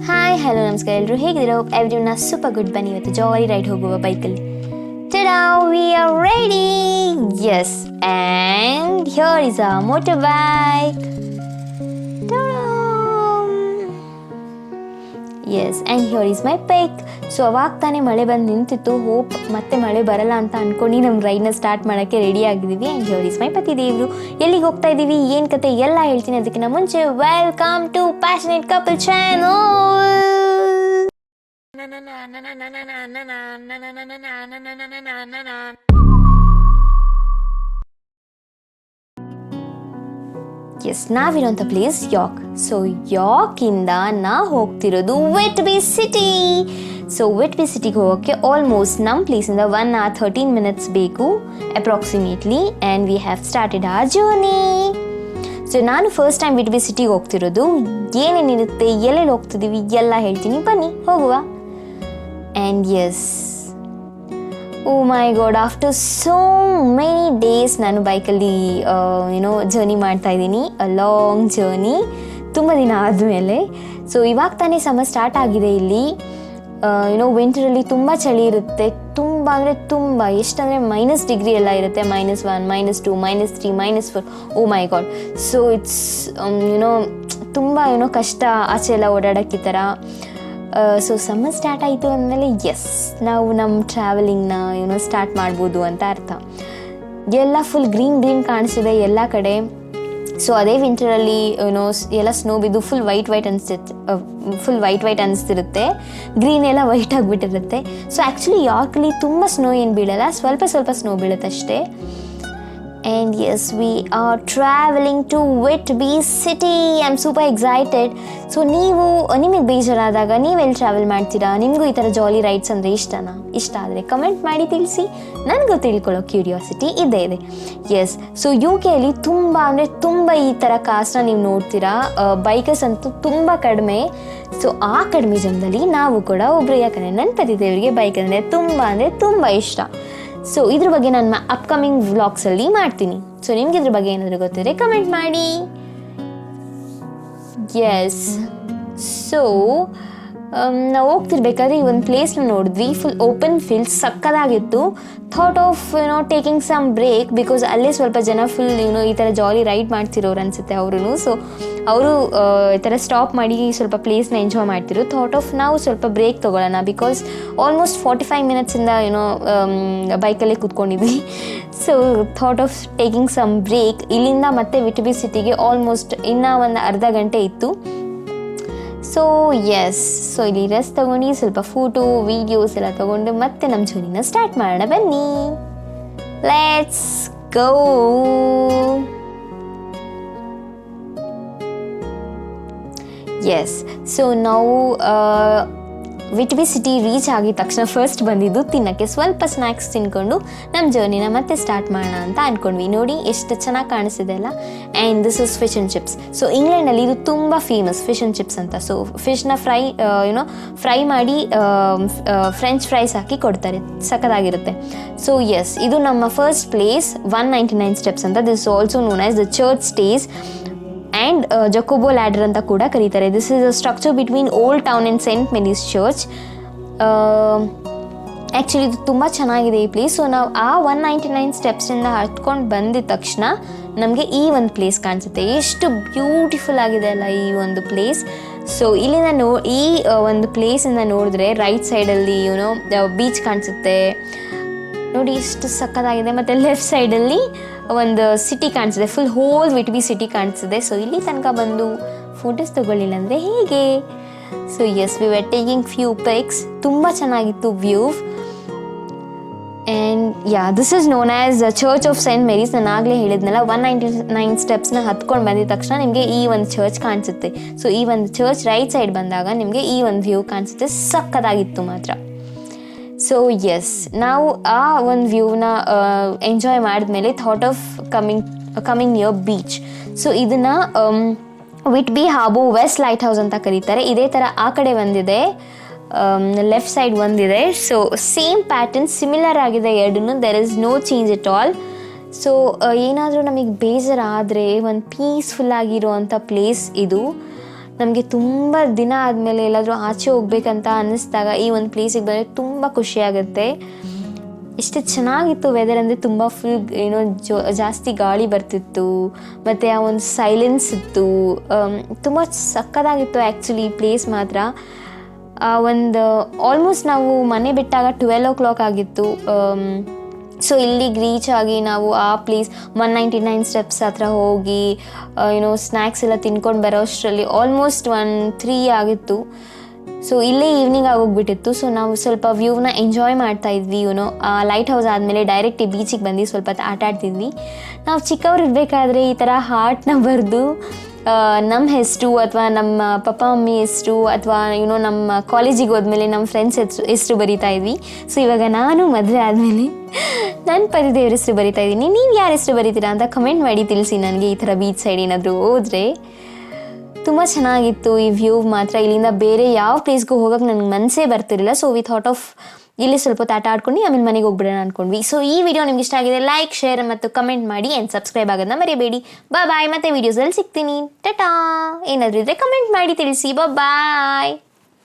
Hi hello ನಮಸ್ಕಾರ ಎಲ್ಲರೂ ಹೇಗಿದ್ದೀರಾ? Everyone super good. ಬನ್ನಿ ಇವತ್ತು ಜಾಲಿ ರೈಡ್ ಹೋಗುವ ಬೈಕಲ್ಲಿ. Tada, we are ready. Yes, and here is a motor bike. Yes, and here is my bike. So ಅವಾಗ ತಾನೇ ಮಳೆ ಬಂದು ನಿಂತಿತ್ತು. ಹೋಪ್ ಮತ್ತೆ ಮಳೆ ಬರಲ್ಲ ಅಂತ ಅಂದ್ಕೊಂಡು ನಮ್ಮ ರೈಡ್ನ ಸ್ಟಾರ್ಟ್ ಮಾಡೋಕ್ಕೆ ರೆಡಿ ಆಗಿದ್ದೀವಿ. ಆ್ಯಂಡ್ ಹಿಯರ್ ಈಸ್ ಮೈ ಪತಿ ದೇವರು. ಎಲ್ಲಿಗೆ ಹೋಗ್ತಾ ಇದ್ದೀವಿ, ಏನು ಕತೆ ಎಲ್ಲ ಹೇಳ್ತೀನಿ. ಅದಕ್ಕಿಂತ ಮುಂಚೆ welcome to passionate couple channel. Yes, ನಾವಿರೋಂಥ ಪ್ಲೇಸ್ ಯಾರ್ಕ್. ಸೊ ಯಾರ್ಕಿಂದ ನಾವು ಹೋಗ್ತಿರೋದು ವಿಟ್ಬಿ ಸಿಟಿ. ಸೊ ವಿಟ್ಬಿ ಸಿಟಿಗೆ ಹೋಗೋಕ್ಕೆ ಆಲ್ಮೋಸ್ಟ್ ನಮ್ಮ ಪ್ಲೇಸಿಂದ 1 hour 13 minutes ಬೇಕು approximately. And we have started our journey. So ನಾನು ಫಸ್ಟ್ ಟೈಮ್ ವಿಟ್ಬಿ ಸಿಟಿಗೆ ಹೋಗ್ತಿರೋದು. ಏನೇನಿರುತ್ತೆ, ಎಲ್ಲೆಲ್ಲಿ ಹೋಗ್ತಿದ್ದೀವಿ ಎಲ್ಲ ಹೇಳ್ತೀನಿ, ಬನ್ನಿ ಹೋಗುವ. And yes, oh my god, after so many days ನಾನು ಬೈಕಲ್ಲಿ ಜರ್ನಿ ಮಾಡ್ತಾ ಇದ್ದೀನಿ. ಅ ಲಾಂಗ್ ಜರ್ನಿ, ತುಂಬ ದಿನ ಆದಮೇಲೆ. ಸೊ ಇವಾಗ ತಾನೇ ಸಮ್ಮರ್ ಸ್ಟಾರ್ಟ್ ಆಗಿದೆ ಇಲ್ಲಿ. ವಿಂಟರಲ್ಲಿ ತುಂಬ ಚಳಿ ಇರುತ್ತೆ. ತುಂಬ ಅಂದರೆ ತುಂಬ, ಎಷ್ಟಂದರೆ -degree ಎಲ್ಲ ಇರುತ್ತೆ. -1, -2, -3, -4. Oh my god. So it's ತುಂಬ ಕಷ್ಟ ಆಚೆ ಎಲ್ಲ ಓಡಾಡೋಕ್ಕೆ ಈ ಥರ. ಸೊ ಸಮ್ಮರ್ ಸ್ಟಾರ್ಟ್ ಆಯಿತು ಅಂದಮೇಲೆ ಎಸ್, ನಾವು ನಮ್ಮ ಟ್ರಾವೆಲಿಂಗ್ನ ಸ್ಟಾರ್ಟ್ ಮಾಡ್ಬೋದು ಅಂತ ಅರ್ಥ. ಎಲ್ಲ ಫುಲ್ ಗ್ರೀನ್ ಕಾಣಿಸ್ತಿದೆ ಎಲ್ಲ ಕಡೆ. ಸೊ ಅದೇ ವಿಂಟರಲ್ಲಿ ಎಲ್ಲ ಸ್ನೋ ಬಿದ್ದು ಫುಲ್ ವೈಟ್ ಅನಿಸ್ತಿರುತ್ತೆ. ಗ್ರೀನ್ ಎಲ್ಲ ವೈಟ್ ಆಗಿಬಿಟ್ಟಿರುತ್ತೆ. ಸೊ ಆ್ಯಕ್ಚುಲಿ ಯಾರ್ಕಲ್ಲಿ ತುಂಬ ಸ್ನೋ ಏನು ಬೀಳಲ್ಲ, ಸ್ವಲ್ಪ ಸ್ನೋ ಬೀಳುತ್ತೆ ಅಷ್ಟೇ. And yes, we are traveling to Whitby City. I'm super excited. So ನಿಮಗೆ ಬೇಜಾರಾದಾಗ ನೀವೆಲ್ಲಿ ಟ್ರಾವೆಲ್ ಮಾಡ್ತೀರಾ? ನಿಮಗೂ ಈ ಥರ ಜಾಲಿ ರೈಡ್ಸ್ ಅಂದರೆ ಇಷ್ಟ ಆದರೆ ಕಮೆಂಟ್ ಮಾಡಿ ತಿಳಿಸಿ. ನನಗೂ ತಿಳ್ಕೊಳ್ಳೋ ಕ್ಯೂರಿಯಾಸಿಟಿ ಇದ್ದೇ ಇದೆ. ಎಸ್, ಸೊ UK ತುಂಬ ಈ ಥರ ಕಾರ್ಸ್ನ ನೀವು ನೋಡ್ತೀರಾ. ಬೈಕರ್ಸ್ ಅಂತೂ ತುಂಬ ಕಡಿಮೆ. ಸೊ ಆ ಕಡಿಮೆ ಜನದಲ್ಲಿ ನಾವು ಕೂಡ ಒಬ್ಬರು. ಯಾಕಂದರೆ ನನ್ನ ಪತಿ ದೇವರಿಗೆ ಬೈಕ್ ಅಂದರೆ ತುಂಬ ಇಷ್ಟ. ಸೊ ಇದ್ರ ಬಗ್ಗೆ ನಾನು ಅಪ್ಕಮಿಂಗ್ ವ್ಲಾಗ್ಸಲ್ಲಿ ಮಾಡ್ತೀನಿ. ಸೊ ನಿಮ್ಗೆ ಇದ್ರ ಬಗ್ಗೆ ಏನಾದರೂ ಗೊತ್ತಿದ್ರೆ ಕಮೆಂಟ್ ಮಾಡಿ. ಎಸ್, ಸೊ ನಾವು ಹೋಗ್ತಿರ್ಬೇಕಾದ್ರೆ ಈ ಒಂದು ಪ್ಲೇಸ್ನ ನೋಡಿದ್ವಿ. ಫುಲ್ ಓಪನ್ ಫೀಲ್ಡ್, ಸಕ್ಕದಾಗಿತ್ತು. Thought of taking some break, because ಅಲ್ಲೇ ಸ್ವಲ್ಪ ಜನ ಫುಲ್ ಈ ಥರ ಜಾಲಿ ರೈಡ್ ಮಾಡ್ತಿರೋರು ಅನಿಸುತ್ತೆ ಅವರು. ಸೊ ಅವರು ಈ ಥರ ಸ್ಟಾಪ್ ಮಾಡಿ ಸ್ವಲ್ಪ ಪ್ಲೇಸ್ನ ಎಂಜಾಯ್ ಮಾಡ್ತಿರೋ. ಥಾಟ್ ಆಫ್ ನಾವು ಸ್ವಲ್ಪ ಬ್ರೇಕ್ ತೊಗೊಳ್ಳೋಣ, ಬಿಕಾಸ್ ಆಲ್ಮೋಸ್ಟ್ 45 minutesಯಿಂದ ಬೈಕಲ್ಲೇ ಕೂತ್ಕೊಂಡಿದ್ವಿ. So thought of taking some break. ಇಲ್ಲಿಂದ ಮತ್ತೆ ವಿಟ್ಬಿ ಸಿಟಿಗೆ ಆಲ್ಮೋಸ್ಟ್ ಇನ್ನೂ ಒಂದು ಅರ್ಧ ಗಂಟೆ ಇತ್ತು. ಸೊ ಎಸ್, ಸೊ ಇಲ್ಲಿ ರೆಸ್ಟ್ ತೊಗೊಂಡು ಸ್ವಲ್ಪ ಫೋಟೋ ವೀಡಿಯೋಸ್ ಎಲ್ಲ ತೊಗೊಂಡು ಮತ್ತೆ ನಮ್ಮ ಜರ್ನಿನ ಸ್ಟಾರ್ಟ್ ಮಾಡೋಣ. ಬನ್ನಿ, ಲೆಟ್ಸ್ ಗೋ. ಎಸ್, ಸೊ ನಾವು ವಿಟ್ಬಿ ಸಿಟಿ ರೀಚ್ ಆಗಿದ ತಕ್ಷಣ ಫಸ್ಟ್ ಬಂದಿದ್ದು ತಿನ್ನೋಕ್ಕೆ. ಸ್ವಲ್ಪ ಸ್ನ್ಯಾಕ್ಸ್ ತಿನ್ಕೊಂಡು ನಮ್ಮ ಜರ್ನಿನ ಮತ್ತೆ ಸ್ಟಾರ್ಟ್ ಮಾಡೋಣ ಅಂತ ಅಂದ್ಕೊಂಡ್ವಿ. ನೋಡಿ ಎಷ್ಟು ಚೆನ್ನಾಗಿ ಕಾಣಿಸ್ತಿದೆ ಅಲ್ಲ. And this is fish and chips. So ಇಂಗ್ಲೆಂಡಲ್ಲಿ ಇದು ತುಂಬ ಫೇಮಸ್, ಫಿಶ್ ಆ್ಯಂಡ್ ಚಿಪ್ಸ್ ಅಂತ. ಸೊ ಫಿಶ್ನ ಫ್ರೈ ಮಾಡಿ ಫ್ರೆಂಚ್ ಫ್ರೈಸ್ ಹಾಕಿ ಕೊಡ್ತಾರೆ, ಸಖತ್ತಾಗಿರುತ್ತೆ. ಸೊ ಎಸ್, ಇದು ನಮ್ಮ ಫಸ್ಟ್ ಪ್ಲೇಸ್ 199 steps ಅಂತ. This also known as the church stairs and Jacob's ladder ಅಂತ ಕೂಡ ಕರೀತಾರೆ. This is a structure between old town and saint Mary's church. Actually ಇದು ತುಂಬ ಚೆನ್ನಾಗಿದೆ ಈ ಪ್ಲೇಸ್. ಸೊ ನಾವು ಆ 199 ಸ್ಟೆಪ್ಸಿಂದ ಹತ್ಕೊಂಡು ಬಂದಿದ ತಕ್ಷಣ ನಮಗೆ ಈ ಒಂದು ಪ್ಲೇಸ್ ಕಾಣಿಸುತ್ತೆ. ಎಷ್ಟು ಬ್ಯೂಟಿಫುಲ್ ಆಗಿದೆ ಅಲ್ಲ ಈ ಒಂದು ಪ್ಲೇಸ್. ಸೊ ಇಲ್ಲಿಂದ ಈ ಒಂದು ಪ್ಲೇಸಿಂದ ನೋಡಿದ್ರೆ ರೈಟ್ ಸೈಡಲ್ಲಿ ಬೀಚ್ ಕಾಣಿಸುತ್ತೆ ನೋಡಿ, ಎಷ್ಟು ಸಕ್ಕತ್ತಾಗಿದೆ. ಮತ್ತು ಲೆಫ್ಟ್ ಸೈಡಲ್ಲಿ ಒಂದು ಸಿಟಿ ಕಾಣಿಸಿದೆ, ಫುಲ್ ಹೋಲ್ ವಿಟ್ಬಿ ಸಿಟಿ ಕಾಣಿಸಿದೆ. ಸೊ ಇಲ್ಲಿ ತನಕ ಬಂದು ಫೋಟೋಸ್ ತೊಗೊಳ್ಳಿಲ್ಲ ಅಂದರೆ ಹೇಗೆ? So yes, we were taking few pics. ತುಂಬ ಚೆನ್ನಾಗಿತ್ತು view. And this is known as church of saint Mary's. ನಾನು ಆಗಲೇ ಹೇಳಿದ್ನಲ್ಲ, 199 ಸ್ಟೆಪ್ಸ್ನ ಹತ್ಕೊಂಡು ಬಂದಿದ ತಕ್ಷಣ ನಿಮಗೆ ಈ ಒಂದು ಚರ್ಚ್ ಕಾಣಿಸುತ್ತೆ. ಸೊ ಈ ಒಂದು ಚರ್ಚ್ ರೈಟ್ ಸೈಡ್ ಬಂದಾಗ ನಿಮಗೆ ಈ ಒಂದು ವ್ಯೂ ಕಾಣಿಸುತ್ತೆ. ಸಕ್ಕತ್ತಾಗಿತ್ತು ಮಾತ್ರ. ಸೊ ಎಸ್, ನಾವು ಆ ಒಂದು ವ್ಯೂನ ಎಂಜಾಯ್ ಮಾಡಿದ್ಮೇಲೆ thought of coming near beach. So ಇದನ್ನು ವಿಟ್ಬಿ ಹಾರ್ಬರ್ ವೆಸ್ಟ್ ಲೈಟ್ ಹೌಸ್ ಅಂತ ಕರೀತಾರೆ. ಇದೇ ಥರ ಆ ಕಡೆ ಒಂದಿದೆ, ಲೆಫ್ಟ್ ಸೈಡ್ ಒಂದಿದೆ. ಸೊ ಸೇಮ್ ಪ್ಯಾಟರ್ನ್, ಸಿಮಿಲರ್ ಆಗಿದೆ ಎರಡೂ. There is no change at all. So ಏನಾದರೂ ನಮಗೆ ಬೇಜಾರಾದರೆ ಒಂದು ಪೀಸ್ಫುಲ್ ಆಗಿರುವಂಥ ಪ್ಲೇಸ್ ಇದು. ನಮಗೆ ತುಂಬ ದಿನ ಆದಮೇಲೆ ಎಲ್ಲಾದರೂ ಆಚೆ ಹೋಗ್ಬೇಕಂತ ಅನ್ನಿಸ್ದಾಗ ಈ ಒಂದು ಪ್ಲೇಸಿಗೆ ಬಂದರೆ ತುಂಬ ಖುಷಿಯಾಗುತ್ತೆ. ಎಷ್ಟು ಚೆನ್ನಾಗಿತ್ತು ವೆದರ್ ಅಂದರೆ, ತುಂಬ ಫುಲ್ ಏನೋ ಜಾಸ್ತಿ ಗಾಳಿ ಬರ್ತಿತ್ತು ಮತ್ತು ಆ ಒಂದು ಸೈಲೆನ್ಸ್ ಇತ್ತು. ತುಂಬ ಸಕ್ಕತ್ತಾಗಿತ್ತು ಆ್ಯಕ್ಚುಲಿ ಈ ಪ್ಲೇಸ್ ಮಾತ್ರ. ಒಂದು ಆಲ್ಮೋಸ್ಟ್ ನಾವು ಮನೆ ಬಿಟ್ಟಾಗ 12 o'clock ಆಗಿತ್ತು. ಸೊ ಇಲ್ಲಿಗೆ ರೀಚ್ ಆಗಿ ನಾವು ಆ ಪ್ಲೇಸ್ 199 ಸ್ಟೆಪ್ಸ್ ಹತ್ರ ಹೋಗಿ ಸ್ನ್ಯಾಕ್ಸ್ ಎಲ್ಲ ತಿನ್ಕೊಂಡು ಬರೋ ಅಷ್ಟರಲ್ಲಿ ಆಲ್ಮೋಸ್ಟ್ 3 ಆಗಿತ್ತು. ಸೊ ಇಲ್ಲೇ ಈವ್ನಿಂಗ್ ಆಗೋಗ್ಬಿಟ್ಟಿತ್ತು. ಸೊ ನಾವು ಸ್ವಲ್ಪ ವ್ಯೂನ ಎಂಜಾಯ್ ಮಾಡ್ತಾ ಇದ್ವಿ. ಲೈಟ್ ಹೌಸ್ ಆದಮೇಲೆ ಡೈರೆಕ್ಟ್ ಈ ಬೀಚಿಗೆ ಬಂದು ಸ್ವಲ್ಪ ಹೊತ್ತು ಆಟ ಆಡ್ತಿದ್ವಿ. ನಾವು ಚಿಕ್ಕವ್ರು ಇರಬೇಕಾದ್ರೆ ಈ ಥರ ಹಾರ್ಟ್ನ ಬರೆದು ನಮ್ಮ ಹೆಸರು ಅಥವಾ ನಮ್ಮ ಪಪ್ಪ ಮಮ್ಮಿ ಹೆಸರು ಅಥವಾ ನಮ್ಮ ಕಾಲೇಜಿಗೆ ಹೋದ್ಮೇಲೆ ನಮ್ಮ ಫ್ರೆಂಡ್ಸ್ ಹೆಸರು ಬರಿತಾ ಇದ್ವಿ. ಸೊ ಇವಾಗ ನಾನು ಮದುವೆ ಆದಮೇಲೆ ನನ್ನ ಪತಿದೇವ್ರ ಹೆಸರು ಬರಿತಾ ಇದ್ದೀನಿ. ನೀವು ಯಾರ ಹೆಸರು ಬರಿತೀರಾ ಅಂತ ಕಮೆಂಟ್ ಮಾಡಿ ತಿಳಿಸಿ ನನಗೆ. ಈ ಥರ ಬೀಚ್ ಸೈಡ್ ಏನಾದರೂ ಹೋದರೆ ತುಂಬ ಚೆನ್ನಾಗಿತ್ತು ಈ ವ್ಯೂ ಮಾತ್ರ. ಇಲ್ಲಿಂದ ಬೇರೆ ಯಾವ ಪ್ಲೇಸ್ಗೂ ಹೋಗೋಕ್ಕೆ ನನಗೆ ಮನಸ್ಸೇ ಬರ್ತಿರಲಿಲ್ಲ. ಸೊ ವಿ ಥಾಟ್ ಆಫ್ ಇಲ್ಲಿ ಸ್ವಲ್ಪ ಹೊತ್ತು ಆಟ ಆಡ್ಕೊಂಡು ಆಮೇಲೆ ಮನೆಗೆ ಹೋಗ್ಬಿಡೋಣ ಅಂದ್ಕೊಂಡ್ವಿ. ಸೊ ಈ ವಿಡಿಯೋ ನಿಮ್ಗೆ ಇಷ್ಟ ಆಗಿದೆ ಲೈಕ್, ಶೇರ್ ಮತ್ತು ಕಮೆಂಟ್ ಮಾಡಿ ಆ್ಯಂಡ್ ಸಬ್ಸ್ಕ್ರೈಬ್ ಆಗೋದನ್ನ ಮರಿಬೇಡಿ. ಬಾಯ್. ಮತ್ತೆ ವೀಡಿಯೋಸಲ್ಲಿ ಸಿಗ್ತೀನಿ. ಟಾಟಾ. ಏನಾದರೂ ಇದ್ದರೆ ಕಮೆಂಟ್ ಮಾಡಿ ತಿಳಿಸಿ. ಬಾಯ್.